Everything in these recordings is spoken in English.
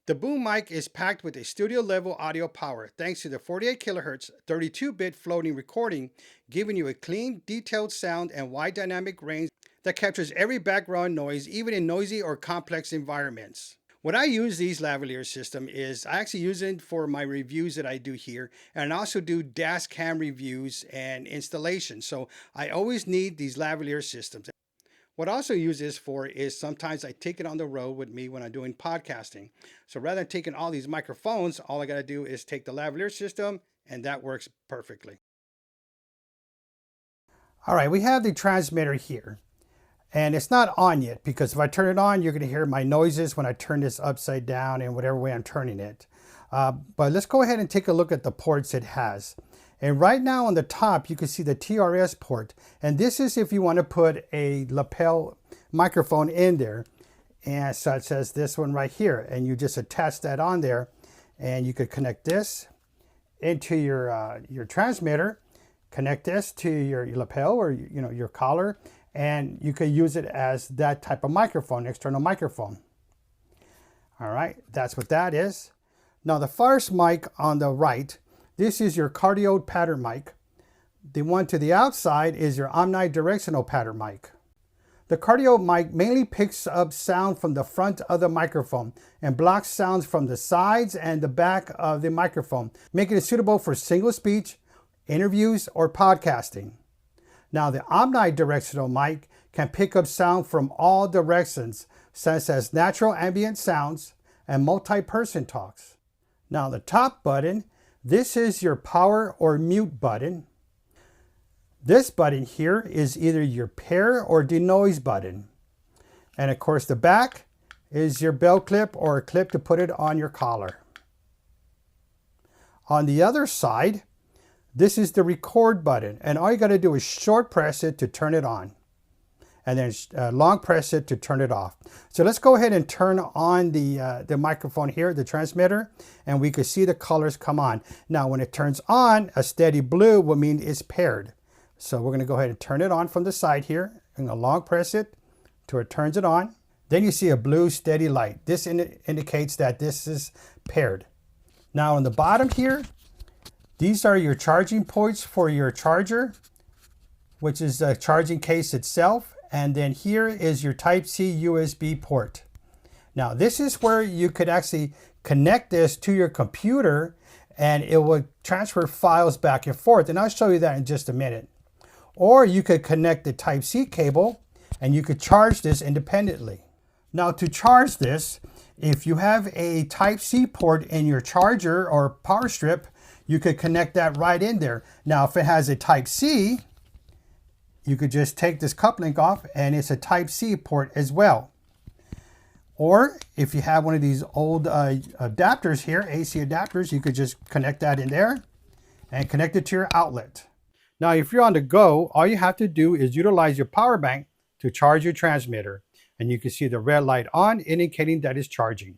The Boom mic is packed with a studio level audio power thanks to the 48 kHz 32-bit floating recording, giving you a clean, detailed sound and wide dynamic range that captures every background noise, even in noisy or complex environments. When I use these lavalier system is I actually use it for my reviews that I do here, and I also do dash cam reviews and installations. So I always need these lavalier systems. What I also use this for is sometimes I take it on the road with me when I'm doing podcasting. So rather than taking all these microphones, all I got to do is take the lavalier system, and that works perfectly. All right, we have the transmitter here. And it's not on yet because if I turn it on, you're going to hear my noises when I turn this upside down in whatever way I'm turning it. But let's go ahead and take a look at the ports it has. And right now on the top, you can see the TRS port. And this is if you want to put a lapel microphone in there. And such as this one right here. And you just attach that on there. And you could connect this into your transmitter. Connect this to your lapel or your collar. And you can use it as that type of microphone, external microphone. All right, that's what that is. Now the first mic on the right, this is your Cardioid pattern mic. The one to the outside is your omnidirectional pattern mic. The Cardioid mic mainly picks up sound from the front of the microphone and blocks sounds from the sides and the back of the microphone, making it suitable for single speech, interviews, or podcasting. Now the omnidirectional mic can pick up sound from all directions, such as natural ambient sounds and multi-person talks. Now the top button, this is your power or mute button. This button here is either your pair or denoise button. And of course the back is your belt clip or a clip to put it on your collar. On the other side, this is the record button, and all you got to do is short press it to turn it on, and then long press it to turn it off. So let's go ahead and turn on the microphone here, the transmitter, and we can see the colors come on. Now when it turns on, a steady blue will mean it's paired. So we're going to go ahead and turn it on from the side here, and long press it till it turns it on. Then you see a blue steady light. This indicates that this is paired. Now on the bottom here, these are your charging ports for your charger, which is the charging case itself. And then here is your Type-C USB port. Now this is where you could actually connect this to your computer and it will transfer files back and forth. And I'll show you that in just a minute. Or you could connect the Type-C cable and you could charge this independently. Now to charge this, if you have a Type-C port in your charger or power strip, you could connect that right in there. Now, if it has a Type-C, you could just take this coupling off and it's a Type-C port as well. Or if you have one of these old adapters here, AC adapters, you could just connect that in there and connect it to your outlet. Now, if you're on the go, all you have to do is utilize your power bank to charge your transmitter. And you can see the red light on, indicating that it's charging.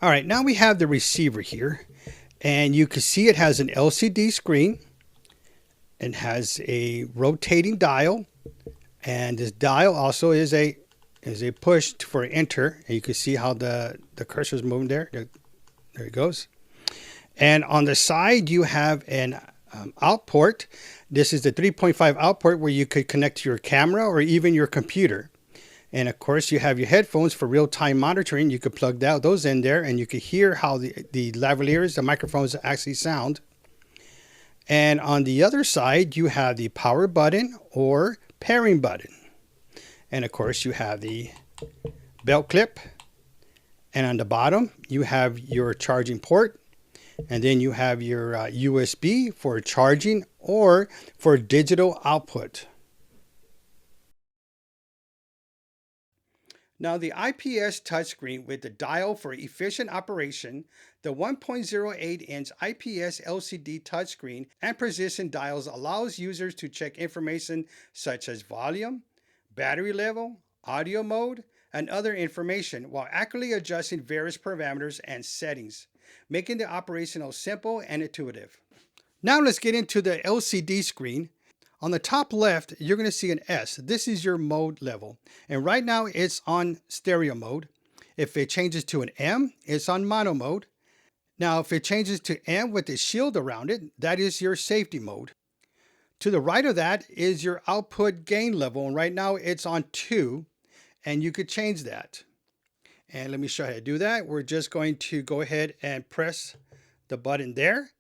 All right, now we have the receiver here, and you can see it has an LCD screen and has a rotating dial, and this dial also is a push for enter, and you can see how the cursor is moving there. There it goes. And on the side you have an out port. This is the 3.5 out port where you could connect to your camera or even your computer. And of course, you have your headphones for real-time monitoring. You could plug those in there and you could hear how the lavaliers, the microphones actually sound. And on the other side, you have the power button or pairing button. And of course, you have the belt clip. And on the bottom, you have your charging port. And then you have your USB for charging or for digital output. Now the IPS touchscreen with the dial for efficient operation, the 1.08-inch IPS LCD touchscreen and precision dials allows users to check information such as volume, battery level, audio mode, and other information while accurately adjusting various parameters and settings, making the operational simple and intuitive. Now let's get into the LCD screen. On the top left, you're going to see an S. This is your mode level. And right now it's on stereo mode. If it changes to an M, it's on mono mode. Now, if it changes to M with a shield around it, that is your safety mode. To the right of that is your output gain level. And right now it's on 2, and you could change that. And let me show you how to do that. We're just going to go ahead and press the button there.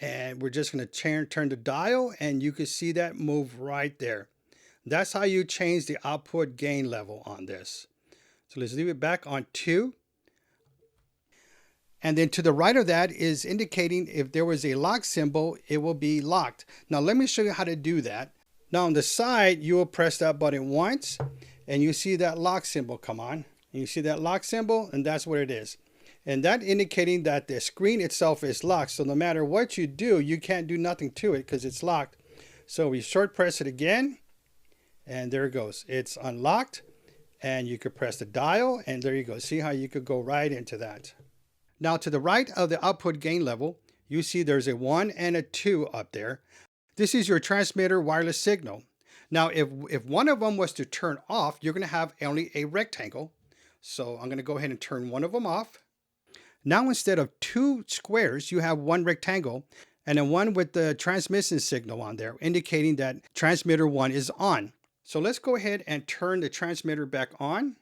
And we're just going to turn the dial, and you can see that move right there. That's how you change the output gain level on this. So let's leave it back on 2. And then to the right of that is indicating if there was a lock symbol, it will be locked. Now let me show you how to do that. Now on the side, you will press that button once, and you see that lock symbol come on. You see that lock symbol, and that's what it is. And that indicating that the screen itself is locked. So no matter what you do, you can't do nothing to it because it's locked. So we short press it again, and there it goes. It's unlocked, and you could press the dial, and there you go. See how you could go right into that. Now to the right of the output gain level, you see there's a 1 and a 2 up there. This is your transmitter wireless signal. Now if one of them was to turn off, you're going to have only a rectangle. So I'm going to go ahead and turn one of them off. Now instead of 2 squares, you have 1 rectangle and then one with the transmission signal on there, indicating that transmitter 1 is on. So let's go ahead and turn the transmitter back on.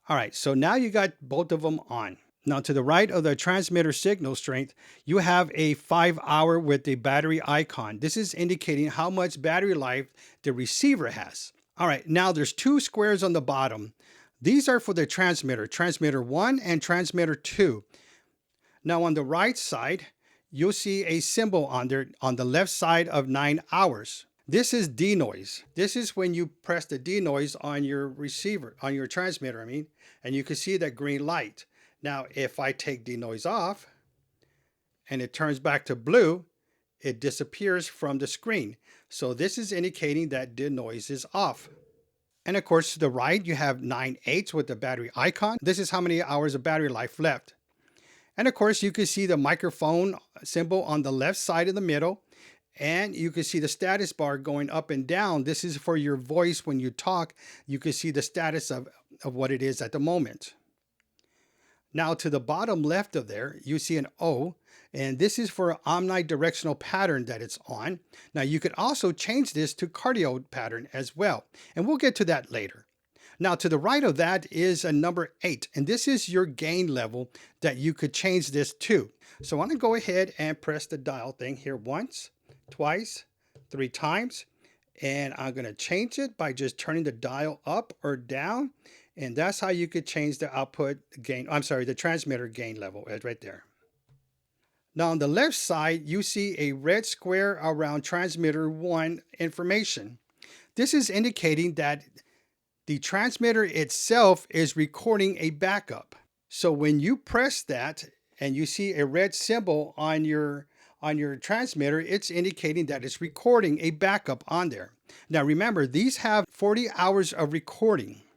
All right, so now you got both of them on. Now to the right of the transmitter signal strength, you have a 5-hour with the battery icon. This is indicating how much battery life the receiver has. All right, now there's 2 squares on the bottom. These are for the transmitter 1 and transmitter 2. Now on the right side, you'll see a symbol on there on the left side of 9 hours. This is denoise. This is when you press the denoise on your receiver, on your transmitter, and you can see that green light. Now, if I take denoise off and it turns back to blue, it disappears from the screen. So this is indicating that denoise is off. And of course, to the right, you have 9/8 with the battery icon. This is how many hours of battery life left. And of course, you can see the microphone symbol on the left side of the middle. And you can see the status bar going up and down. This is for your voice when you talk. You can see the status of what it is at the moment. Now to the bottom left of there, you see an O, and this is for an omnidirectional pattern that it's on. Now you could also change this to cardioid pattern as well, and we'll get to that later. Now to the right of that is a number 8, and this is your gain level that you could change this to. So I'm going to go ahead and press the dial thing here once, twice, 3 times, and I'm going to change it by just turning the dial up or down. And that's how you could change the output gain, the transmitter gain level right there. Now on the left side, you see a red square around transmitter 1 information. This is indicating that the transmitter itself is recording a backup. So when you press that and you see a red symbol on your transmitter, it's indicating that it's recording a backup on there. Now remember, these have 40 hours of recording.